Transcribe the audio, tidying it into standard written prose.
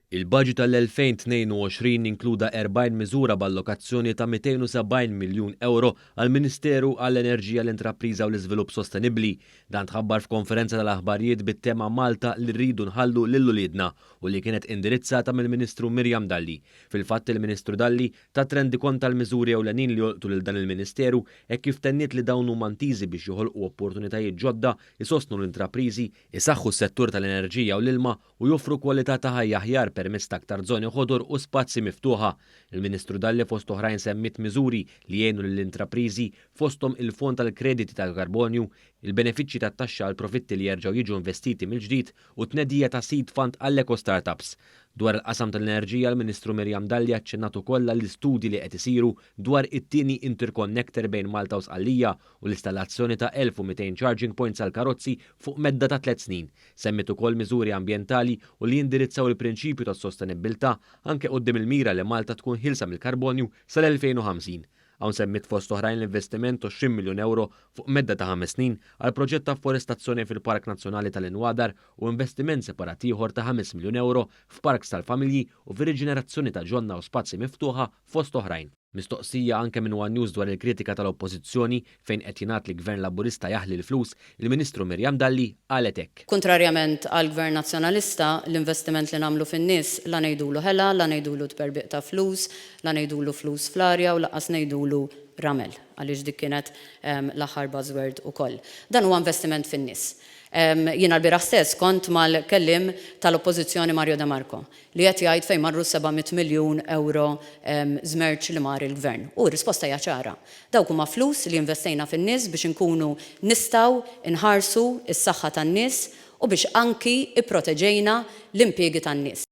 Il-budget tal-2022 inkluda 40 miżura b'allokazzjoni ta' 270 miljun euro għal Ministeru għall-Enerġija, l-Intrapriża u l-Iżvilupp Sostenibbli. Dan tħabbar f'konferenza tal-aħbarijiet bit-tema Malta li rridu nħallu lil uliedna u li kienet indirizzata mill-Ministru Mirjam Dalli. Fil-fatt il-Ministru Dalli ta' trendi kont tal-miżuri ewlenin li jolqtu lil dan il-Ministeru hekk kif tenniet li dawn huma ntiżi biex joħolqu opportunitajiet ġodda, isostnu l-intrapriżi, isaħħu s-settur tal-enerġija u l-ilma u joffru kwalità ta' ħajja aħjar permezz ta' aktar żoni ħodur u spazji miftuħa. Il-Ministru Dalli fost oħrajn semmit miżuri li jgħinu lill-intrapriżi fosthom il-fond tal-krediti tal-karbonju, il-benefiċċji tat-taxxa għal profitti li jerġgħu jiġu investiti mill-ġdid u tnedija ta' seed fund għall-eco startups. Dwar il-qasam tal-enerġija, l-Ministru Mirjam Dalli aċċennat ukoll l-istudji li qed isiru dwar it-tieni interconnector bejn Malta u Sqallija u l-installazzjoni ta' 1200 charging points għal karozzi fuq medda ta' 3 snin. Semmit ukoll miżuri ambjentali u li jindirizzaw il-prinċipju tas-sostenibilità anke quddiem il-mira li Malta tkun ħilsa mill-karbonju sal-2050. Hawn semmit fost oħrajn l-investiment 20 miljun euro fuq medda ta' 5 snin għal proġett ta' forestazzjoni fil-Park Nazzjonali tal-Inwadar u investiment separat ieħor ta' 5 miljun euro f'parks tal-familji u fir-riġenerazzjoni ta' ġonna u spazji miftuħa fost oħrajn. Mistoqsija anke minn One News dwar il-kritika tal-Oppożizzjoni fejn qed jingħad li Gvern Laburista jaħli l-flus, il-Ministru Mirjam Dalli qalet hekk. Kontrarjament għal Gvern Nazzjonalista, l-investiment li nagħmlu fin-nies la ngħidulu ħela, la ngħidulu tperbiq ta' flus, la ngħidulu flus fl-arja u laqqas ngħidulu ramel, għaliex dik kienet l-aħħar buzzword ukoll. Dan huwa investiment fin-nies. Jiena l-bira stess kont mal-kellim tal-Oppożizzjoni Mario De Marco li qed jgħid fejn marru 700 miljun euro żmerġ li mar il-Gvern. U r-risposta hija ċara. Dawk huma flus li investejna fin-nies biex inkunu nistgħu inħarsu s-saħħa tan-nies u biex anki ipproteġejna l-impjiegi tan-nies.